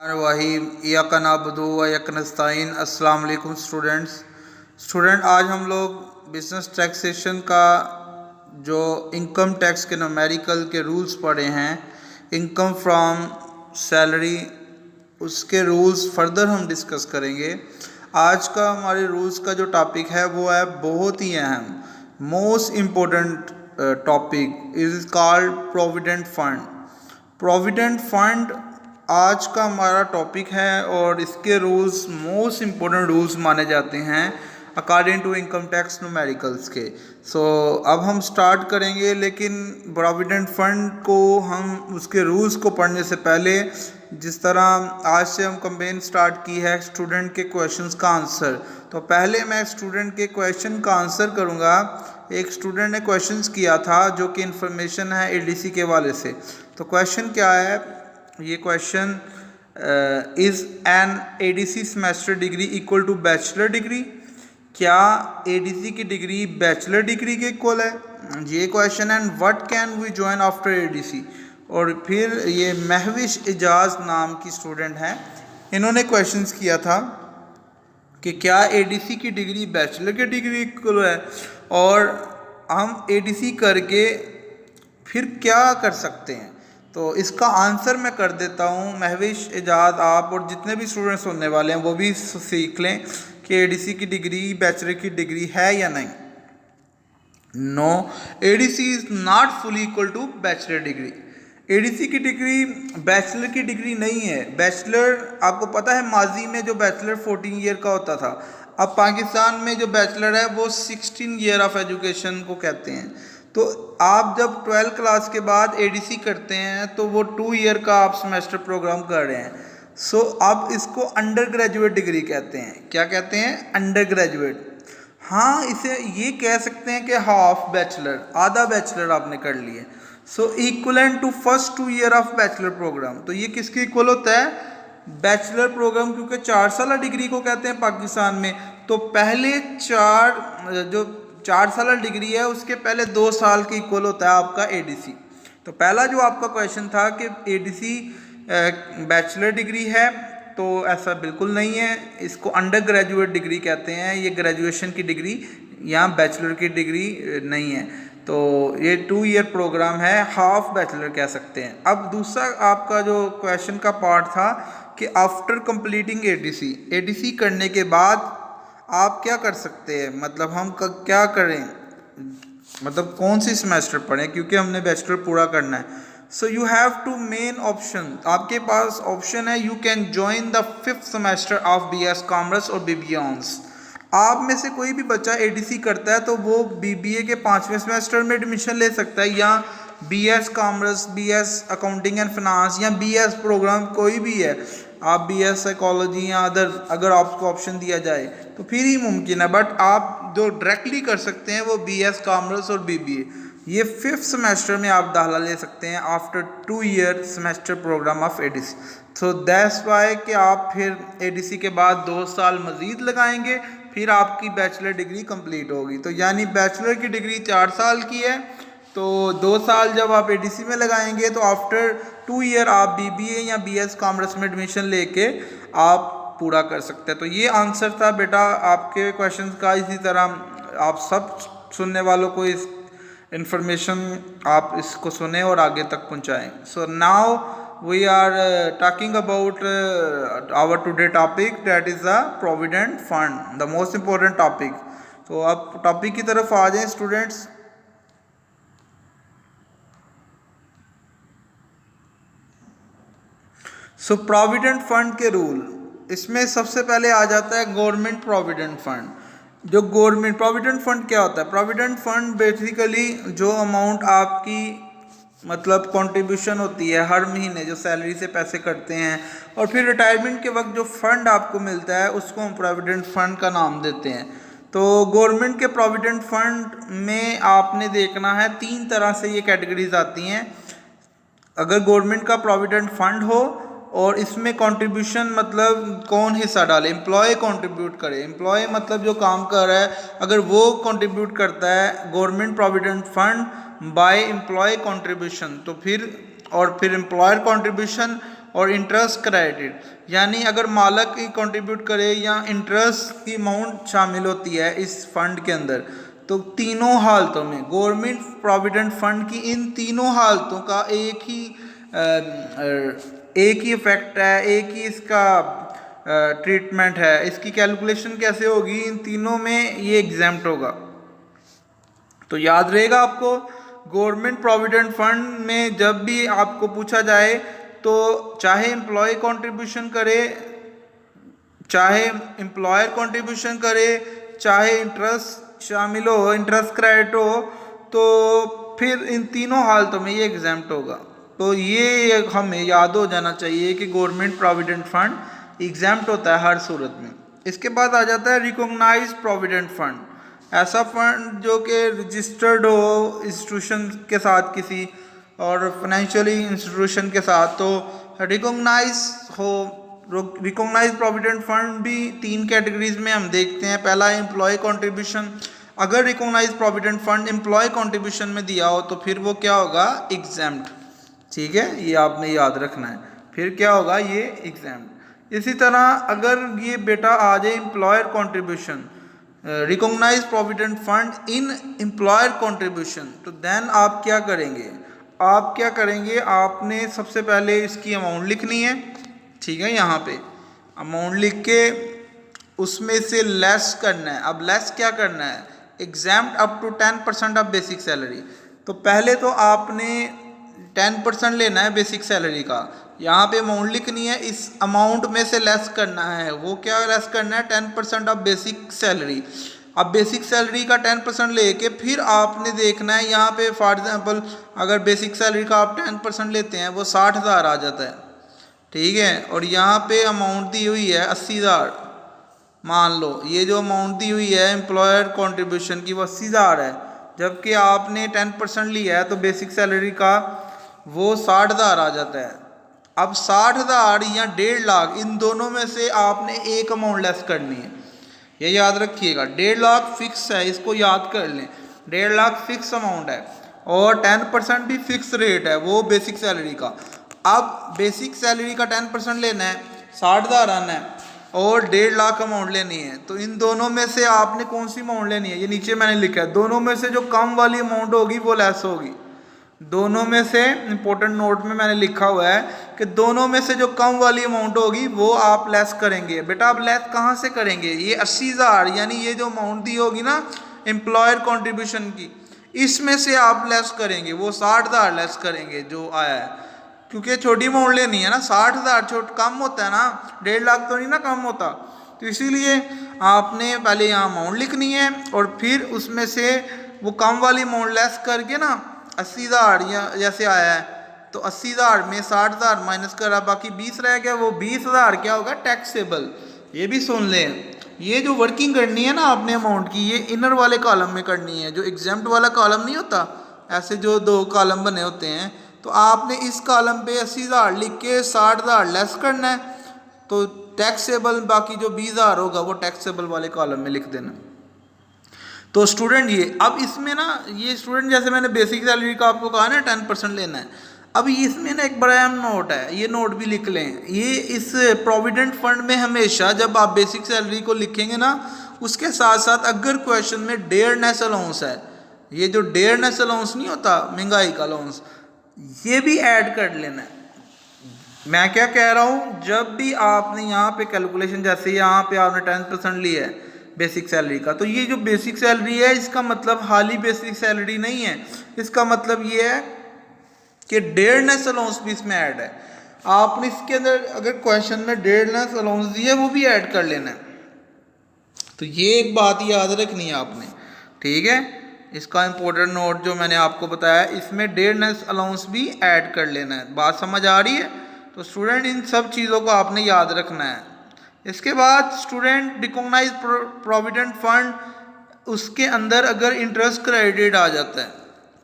वहीम यकनअब्दु व यकनस्ताइन। अस्सलाम वालेकुम स्टूडेंट, आज हम लोग बिजनेस टैक्सेशन का जो इनकम टैक्स के न्यूमेरिकल के रूल्स पढ़े हैं, इनकम फ्रॉम सैलरी, उसके रूल्स फर्दर हम डिस्कस करेंगे। आज का हमारे रूल्स का जो टॉपिक है वो है बहुत ही अहम, most important topic is called provident fund. Provident fund आज का हमारा टॉपिक है और इसके रूल्स मोस्ट इम्पोर्टेंट रूल्स माने जाते हैं according to income tax numericals के। अब हम स्टार्ट करेंगे, लेकिन प्रोविडेंट फंड को हम उसके रूल्स को पढ़ने से पहले, जिस तरह आज से हम कैंपेन स्टार्ट की है स्टूडेंट के क्वेश्चंस का आंसर, तो पहले मैं स्टूडेंट के क्वेश्चन का आंसर करूंगा। एक स्टूडेंट ने क्वेश्चंस किया था जो कि इन्फॉर्मेशन है एडीसी के वाले से। तो क्वेश्चन क्या है, ये question is an ADC semester degree equal to bachelor degree? क्या एडीसी की डिग्री बैचलर डिग्री के इक्वल है? ये क्वेश्चन है। What can we join after ADC? और फिर ये महविश एजाज नाम की स्टूडेंट है, इन्होंने क्वेश्चंस किया था कि क्या एडीसी की डिग्री बैचलर की डिग्री इक्वल है और हम एडीसी करके फिर क्या कर सकते हैं। तो इसका आंसर मैं कर देता हूँ। महविश एजाज, आप और जितने भी स्टूडेंट्स सुनने वाले हैं वो भी सीख लें कि एडीसी की डिग्री बैचलर की डिग्री है या नहीं। No, ADC is not fully equal to bachelor degree. ADC की डिग्री बैचलर की डिग्री नहीं है। बैचलर, आपको पता है माजी में जो बैचलर 14 ईयर का होता था, अब पाकिस्तान में जो बैचलर है वो 16 ईयर ऑफ एजुकेशन को कहते हैं। तो आप जब 12th क्लास के बाद एडीसी करते हैं तो वो 2 ईयर का आप सेमेस्टर प्रोग्राम कर रहे हैं। अब इसको अंडर ग्रेजुएट डिग्री कहते हैं। क्या कहते हैं? Under graduate. हाँ, इसे ये कह सकते हैं कि हाफ बैचलर, आधा बैचलर आपने कर लिए। Equivalent to first 2 year of bachelor program. तो ये किसके इक्वल होता है? बैचलर प्रोग्राम, क्योंकि 4 साल डिग्री को कहते हैं पाकिस्तान में। तो पहले 4 साल डिग्री है, उसके पहले 2 साल के इक्वल होता है आपका एडीसी। तो पहला जो आपका क्वेश्चन था कि एडीसी बैचलर डिग्री है, तो ऐसा बिल्कुल नहीं है। इसको अंडर ग्रेजुएट डिग्री कहते हैं। ये ग्रेजुएशन की डिग्री, यहाँ बैचलर की डिग्री नहीं है। तो ये 2 ईयर प्रोग्राम है, हाफ बैचलर कह सकते हैं। अब दूसरा आपका जो क्वेश्चन का पार्ट था कि आफ्टर कंप्लीटिंग एडीसी, एडीसी करने के बाद आप क्या कर सकते हैं, मतलब हम क्या करें, मतलब कौन सी सेमेस्टर पढ़ें, क्योंकि हमने बैचलर पूरा करना है। You have two main option, आपके पास ऑप्शन है, you can join the 5th semester of BS commerce और बीबीए ऑनर्स। आप में से कोई भी बच्चा एडीसी करता है तो वो बीबीए के 5वें सेमेस्टर में एडमिशन ले सकता है, या BS commerce, BS accounting and finance, या बीएस प्रोग्राम कोई भी है, आप बीएस साइकोलॉजी या अगर आपको ऑप्शन दिया जाए तो फिर ही मुमकिन है। बट आप जो डायरेक्टली कर सकते हैं वो बीएस कॉमर्स और बीबीए, ये 5th सेमेस्टर में आप दाखिला ले सकते हैं after 2 year semester program of ADC. That's why कि आप फिर एडीसी के बाद 2 साल मज़ीद लगाएंगे, फिर आपकी बैचलर डिग्री कंप्लीट होगी। तो यानी बैचलर की डिग्री 4 साल की है, तो 2 साल जब आप एडीसी में लगाएंगे तो आफ्टर 2 ईयर आप बीबीए या बीएस कॉमर्स में एडमिशन लेके आप पूरा कर सकते हैं। तो ये आंसर था बेटा आपके क्वेश्चन का। इसी तरह आप सब सुनने वालों को इस इंफॉर्मेशन आप इसको सुने और आगे तक पहुंचाएं। Now we are talking about our today topic, that is the provident fund, the most important topic. तो अब टॉपिक की तरफ आ जाएं स्टूडेंट्स। प्रोविडेंट फंड के रूल, इसमें सबसे पहले आ जाता है गवर्नमेंट प्रोविडेंट फंड। जो गवर्नमेंट प्रोविडेंट फंड क्या होता है? प्रोविडेंट फंड बेसिकली जो अमाउंट आपकी मतलब कंट्रीब्यूशन होती है हर महीने, जो सैलरी से पैसे कटते हैं और फिर रिटायरमेंट के वक्त जो फंड आपको मिलता है उसको हम प्रोविडेंट फंड का नाम देते हैं। तो गवर्नमेंट के प्रोविडेंट फंड में आपने देखना है 3 तरह से ये कैटेगरीज आती हैं। अगर गवर्नमेंट का प्रोविडेंट फंड हो और इसमें कंट्रीब्यूशन मतलब कौन हिस्सा डाले, एम्प्लॉय कंट्रीब्यूट करे, एम्प्लॉय मतलब जो काम कर रहा है, अगर वो कंट्रीब्यूट करता है government provident fund by employee contribution, तो फिर एम्प्लॉयर कंट्रीब्यूशन और इंटरेस्ट क्रेडिट, यानी अगर मालिक ही कंट्रीब्यूट करे या इंटरेस्ट की अमाउंट शामिल होती है इस फंड के अंदर, तो तीनों हालतों में गवर्नमेंट प्रोविडेंट फंड की इन तीनों हालतों का एक ही इफेक्ट है, एक ही इसका ट्रीटमेंट है। इसकी कैलकुलेशन कैसे होगी, इन तीनों में ये एग्जाम्प्ट होगा। तो याद रहेगा आपको, गवर्नमेंट प्रोविडेंट फंड में जब भी आपको पूछा जाए तो चाहे एम्प्लॉय कंट्रीब्यूशन करे, चाहे एम्प्लॉयर कंट्रीब्यूशन करे, चाहे इंटरेस्ट शामिल हो, इंटरेस्ट क्रेडिट हो, तो फिर इन तीनों हालतों में ये एग्जाम्प्ट होगा। तो ये हमें याद हो जाना चाहिए कि गवर्नमेंट प्रोविडेंट फंड एग्जाम्प्ट होता है हर सूरत में। इसके बाद आ जाता है रिकॉग्नाइज्ड प्रोविडेंट फंड, ऐसा फंड जो कि रजिस्टर्ड हो इंस्टीट्यूशन के साथ किसी और फाइनेंशियली इंस्टीट्यूशन के साथ, तो रिकॉग्नाइज हो। रिकॉग्नाइज प्रोविडेंट फंड भी 3 कैटेगरीज में हम देखते हैं। पहला है एम्प्लॉय कंट्रीब्यूशन। अगर recognise provident fund employee contribution में दिया हो तो फिर वो क्या होगा, एग्जाम्प्ट। ठीक है, ये आपने याद रखना है, फिर क्या होगा, ये एग्जाम्प्ट। इसी तरह अगर ये बेटा आ जाए employer contribution, recognise provident fund in employer contribution, तो देन आप क्या करेंगे, आपने सबसे पहले इसकी अमाउंट लिखनी है। ठीक है, यहाँ पे अमाउंट लिख के उसमें से लेस करना है। अब लेस क्या करना है, exempt up to 10% of basic salary. तो पहले तो आपने 10% लेना है बेसिक सैलरी का, यहाँ पे अमाउंट लिखनी है, इस अमाउंट में से लेस करना है। वो क्या लेस करना है, 10% ऑफ बेसिक सैलरी। अब बेसिक सैलरी का 10% लेके फिर आपने देखना है, यहाँ पे फॉर एग्जांपल अगर बेसिक सैलरी का आप 10% लेते हैं वो 60,000 आ जाता है। ठीक है, और यहाँ पे अमाउंट दी हुई है 80,000। मान लो ये जो अमाउंट दी हुई है एम्प्लॉयर कंट्रीब्यूशन की वो 80,000 है, जबकि आपने 10% लिया है तो बेसिक सैलरी का वो 60,000 आ जाता है। अब 60,000 या 1.5 लाख, इन दोनों में से आपने एक अमाउंट लेस करनी है। ये याद रखिएगा, 1.5 लाख फिक्स है, इसको याद कर लें। 1.5 लाख फिक्स अमाउंट है और 10% भी फिक्स रेट है वो बेसिक सैलरी का। अब बेसिक सैलरी का 10% लेना है, 60,000 आना है और 1.5 लाख अमाउंट लेनी है। तो इन दोनों में से आपने कौन सी अमाउंट लेनी है, ये नीचे मैंने लिखा है, दोनों में से जो कम वाली अमाउंट होगी वो लेस होगी। दोनों में से, इंपॉर्टेंट नोट में मैंने लिखा हुआ है कि दोनों में से जो कम वाली अमाउंट होगी वो आप लेस करेंगे। बेटा आप लेस कहाँ से करेंगे, ये 80,000 यानी ये जो अमाउंट दी होगी ना एम्प्लॉयर कंट्रीब्यूशन की, इसमें से आप लेस करेंगे, वो 60,000 लेस करेंगे जो आया है, क्योंकि छोटी अमाउंट लेनी है ना। 60,000 कम होता है ना, 1.5 लाख तो नहीं ना कम होता। तो इसीलिए आपने पहले यहाँ अमाउंट लिखनी है और फिर उसमें से वो कम वाली अमाउंट लेस करके ना 80,000 या जैसे आया है तो 80,000 में 60,000 माइनस करा, बाकी 20 रह गया, वो 20,000 क्या होगा, टैक्सेबल। ये भी सुन लें, ये जो वर्किंग करनी है ना आपने अमाउंट की, ये इनर वाले कॉलम में करनी है। जो एग्जाम्प्ट वाला कॉलम नहीं होता, ऐसे जो 2 कॉलम बने होते हैं, तो आपने इस कॉलम पे 80,000 लिख के 60,000 लेस करना है, तो टैक्सेबल, बाकी जो 20,000 होगा वो टैक्सेबल वाले कॉलम में लिख देना। तो स्टूडेंट ये अब इसमें ना, ये स्टूडेंट जैसे मैंने बेसिक सैलरी का आपको कहा ना 10% लेना है, अब इसमें ना एक बड़ा अहम नोट है, ये नोट भी लिख लें। ये इस प्रोविडेंट फंड में हमेशा जब आप बेसिक सैलरी को लिखेंगे ना, उसके साथ साथ अगर क्वेश्चन में डेयरनेस अलाउंस है, ये जो डेयरनेस अलाउंस नहीं होता, महंगाई का अलाउंस, ये भी ऐड कर लेना है। मैं क्या कह रहा हूँ, जब भी आपने यहाँ पे कैलकुलेशन, जैसे यहाँ पे आपने 10% लिया है बेसिक सैलरी का, तो ये जो बेसिक सैलरी है इसका मतलब हाली बेसिक सैलरी नहीं है, इसका मतलब ये है कि डेयरनेस अलाउंस भी इसमें ऐड है। आपने इसके अंदर अगर क्वेश्चन में डेयरनेस अलाउंस दी है वो भी ऐड कर लेना है। तो ये एक बात याद रखनी है आपने, ठीक है। इसका इंपॉर्टेंट नोट जो मैंने आपको बताया, इसमें डेयरनेस अलाउंस भी ऐड कर लेना है। बात समझ आ रही है? तो स्टूडेंट इन सब चीज़ों को आपने याद रखना है। इसके बाद स्टूडेंट रिकॉग्नाइज प्रोविडेंट फंड, उसके अंदर अगर इंटरेस्ट क्रेडिट आ जाता है,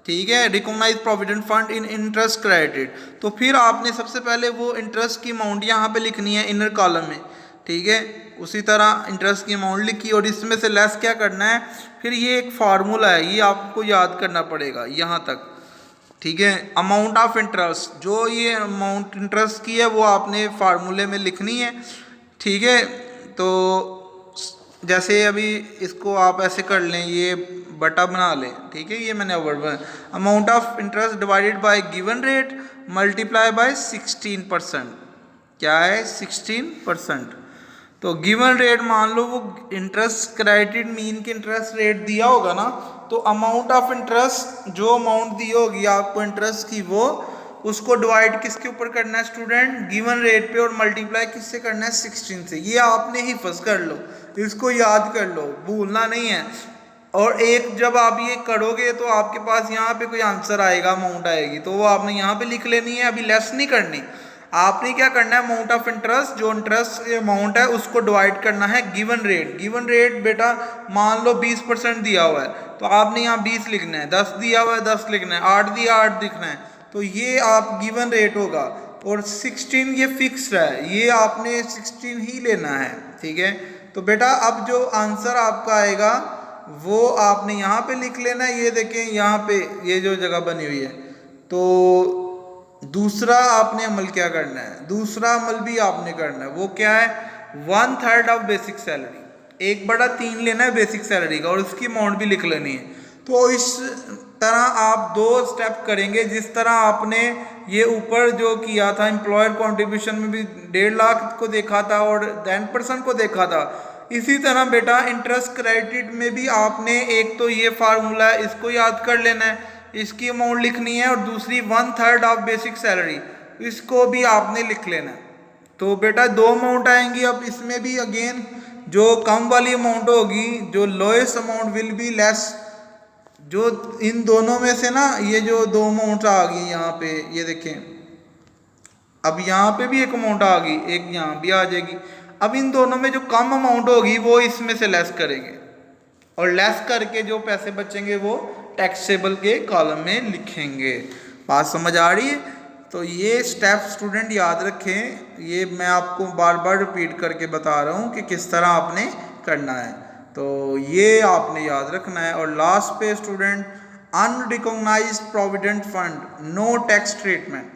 ठीक है, recognise provident fund in interest credit, तो फिर आपने सबसे पहले वो इंटरेस्ट की अमाउंट यहाँ पे लिखनी है इनर कॉलम में, ठीक है। उसी तरह इंटरेस्ट की अमाउंट लिखी और इसमें से लेस क्या करना है, फिर ये एक फार्मूला है, ये आपको याद करना पड़ेगा यहाँ तक। ठीक है। अमाउंट ऑफ इंटरेस्ट, जो ये अमाउंट इंटरेस्ट की है वो आपने फार्मूले में लिखनी है, ठीक है। तो जैसे अभी इसको आप ऐसे कर लें, ये बटा बना लें, ठीक है। ये मैंने over amount of interest divided by given rate multiply by 16%, क्या है 16%। तो गिवन रेट मान लो वो इंटरेस्ट क्रेडिट मीन के इंटरेस्ट रेट दिया होगा ना, तो अमाउंट ऑफ इंटरेस्ट जो अमाउंट दी होगी आपको इंटरेस्ट की, वो उसको डिवाइड किसके ऊपर करना है स्टूडेंट, गिवन रेट पे, और मल्टीप्लाई किससे करना है 16 से। ये आपने हिफज कर लो, इसको याद कर लो, भूलना नहीं है। और एक जब आप ये करोगे तो आपके पास यहाँ पे कोई आंसर आएगा, अमाउंट आएगी, तो वो आपने यहाँ पे लिख लेनी है, अभी लेस नहीं करनी। आपने क्या करना है, अमाउंट ऑफ इंटरेस्ट, जो इंटरेस्ट अमाउंट है उसको डिवाइड करना है गिवन रेट। गिवन रेट बेटा मान लो 20% दिया हुआ है, तो आपने यहाँ 20 लिखना है, 10 दिया हुआ है 10 लिखना है, 8 दिया 8 लिखना है, तो ये आप गिवन रेट होगा। और 16 ये फिक्स है, ये आपने 16 ही लेना है, ठीक है। तो बेटा अब जो आंसर आपका आएगा वो आपने यहाँ पे लिख लेना है। ये देखें यहाँ पे ये जो जगह बनी हुई है, तो दूसरा आपने अमल क्या करना है, दूसरा अमल भी आपने करना है, वो क्या है, 1/3 ऑफ बेसिक सैलरी, 1/3 लेना है बेसिक सैलरी का, और उसकी अमाउंट भी लिख लेनी है। तो इस तरह आप 2 स्टेप करेंगे, जिस तरह आपने ये ऊपर जो किया था एम्प्लॉयर कॉन्ट्रीब्यूशन में भी 1.5 लाख को देखा था और 10% को देखा था, इसी तरह बेटा इंटरेस्ट क्रेडिट में भी आपने एक तो ये फार्मूला है, इसको याद कर लेना है, इसकी अमाउंट लिखनी है, और दूसरी 1/3 ऑफ बेसिक सैलरी, इसको भी आपने लिख लेना है। तो बेटा 2 अमाउंट आएंगी। अब इसमें भी अगेन जो कम वाली अमाउंट होगी, जो lowest amount will be less, जो इन दोनों में से ना ये जो 2 अमाउंट आ गई यहाँ पे, ये देखें, अब यहाँ पे भी एक अमाउंट आ गई, एक यहाँ भी आ जाएगी। अब इन दोनों में जो कम अमाउंट होगी वो इसमें से लेस करेंगे, और लेस करके जो पैसे बचेंगे वो टैक्सेबल के कॉलम में लिखेंगे। बात समझ आ रही है? तो ये स्टेप स्टूडेंट याद रखें, ये मैं आपको बार बार रिपीट करके बता रहा हूँ कि किस तरह आपने करना है, तो ये आपने याद रखना है। और लास्ट पे student, unrecognised provident fund no tax treatment.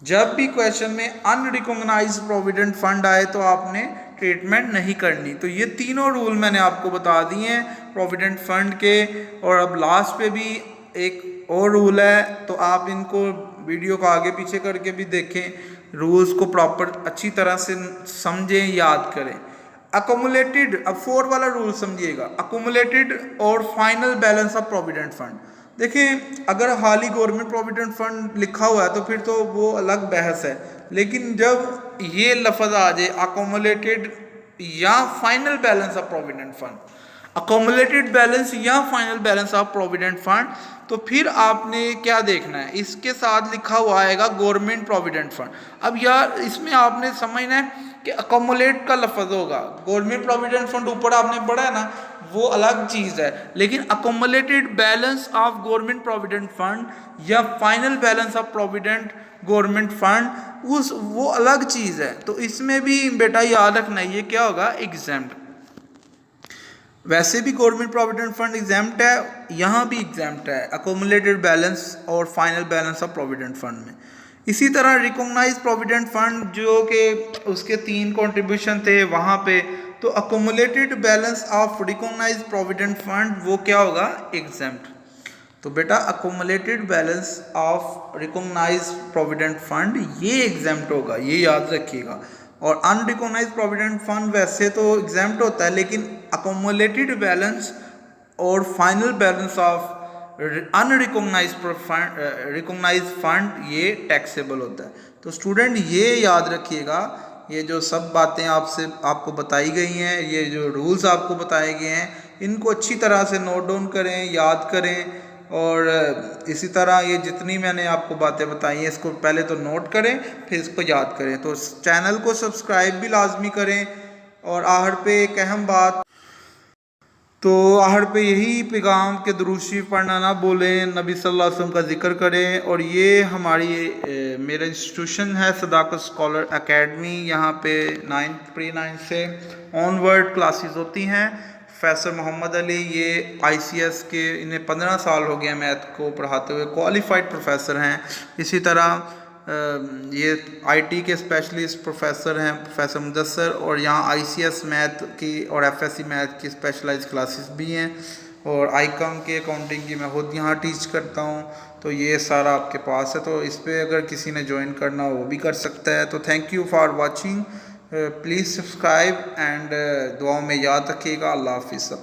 जब भी क्वेश्चन में अनरिकॉग्नाइज्ड प्रोविडेंट फंड आए तो आपने ट्रीटमेंट नहीं करनी। तो ये तीनों रूल मैंने आपको बता दिए हैं प्रोविडेंट फंड के। और अब लास्ट पे भी एक और रूल है, तो आप इनको वीडियो को आगे पीछे करके भी देखें, रूल्स को प्रॉपर अच्छी तरह से समझें, याद करें। अकोमुलेटेड, अब 4 वाला रूल समझिएगा, अकोमुलेटेड और final balance of provident fund. देखिए अगर हाल ही गवर्नमेंट प्रोविडेंट फंड लिखा हुआ है तो फिर तो वो अलग बहस है, लेकिन जब ये लफ्ज़ आ जाए अकोमुलेटेड या final balance of provident fund, accumulated balance या final balance of provident fund, तो फिर आपने क्या देखना है, इसके साथ लिखा हुआ आएगा गवर्नमेंट प्रोविडेंट फंड। अब यार इसमें आपने समझना है कि अकोमुलेट का लफ्ज़ होगा, गवर्नमेंट प्रोविडेंट फंड ऊपर आपने पढ़ा है ना, वो अलग चीज़ है, लेकिन accumulated balance of government provident fund या final balance of provident government fund वो अलग चीज़ है। तो इसमें भी बेटा याद रखना है, ये क्या होगा, एग्जाम्प्ट। वैसे भी गवर्नमेंट प्रोविडेंट फंड एग्जाम्प्ट है, यहाँ भी एग्जाम्प्ट है अकोमुलेटेड बैलेंस और final balance of provident fund में। इसी तरह रिकॉग्नाइज प्रोविडेंट फंड जो कि उसके 3 कंट्रीब्यूशन थे वहाँ पे, तो accumulated balance of recognise provident fund वो क्या होगा, एग्जाम्प्ट। तो बेटा accumulated balance of recognise provident fund ये एग्जाम्प्ट होगा, ये याद रखिएगा। और अनरिकॉग्नाइज प्रोविडेंट फंड वैसे तो एग्जाम्प्ट होता है, लेकिन अकोमुलेटेड बैलेंस और final balance of recognise fund ये टैक्सेबल होता है। तो स्टूडेंट ये याद रखिएगा, ये जो सब बातें आपको बताई गई हैं, ये जो रूल्स आपको बताए गए हैं, इनको अच्छी तरह से नोट डाउन करें, याद करें। और इसी तरह ये जितनी मैंने आपको बातें बताई हैं इसको पहले तो नोट करें, फिर इसको याद करें। तो चैनल को सब्सक्राइब भी लाजमी करें। और आहर पे एक अहम बात, तो आहर पे यही पैगाम के दुरूद शरीफ पढ़ना ना भूलें, नबी सल्लल्लाहु अलैहि वसल्लम का जिक्र करें। और ये हमारी मेरा इंस्टीट्यूशन है सदाकत स्कॉलर एकेडमी, यहाँ पे 9th प्री 9 से ऑनवर्ड क्लासेस होती हैं। प्रोफेसर मोहम्मद अली, ये ICS के, इन्हें 15 साल हो गए मैथ को पढ़ाते हुए, क्वालिफाइड प्रोफेसर हैं। इसी तरह ये IT के स्पेशलिस्ट प्रोफेसर हैं प्रोफेसर मुदस्सर, और यहाँ ICS मैथ की और FSC मैथ की स्पेशलाइज्ड क्लासेस भी हैं, और ICOM के अकाउंटिंग की मैं खुद यहाँ टीच करता हूँ। तो ये सारा आपके पास है, तो इस पर अगर किसी ने ज्वाइन करना हो वो भी कर सकता है। तो thank you for watching, please subscribe and दुआओं में याद रखिएगा। अल्लाह हाफिज़।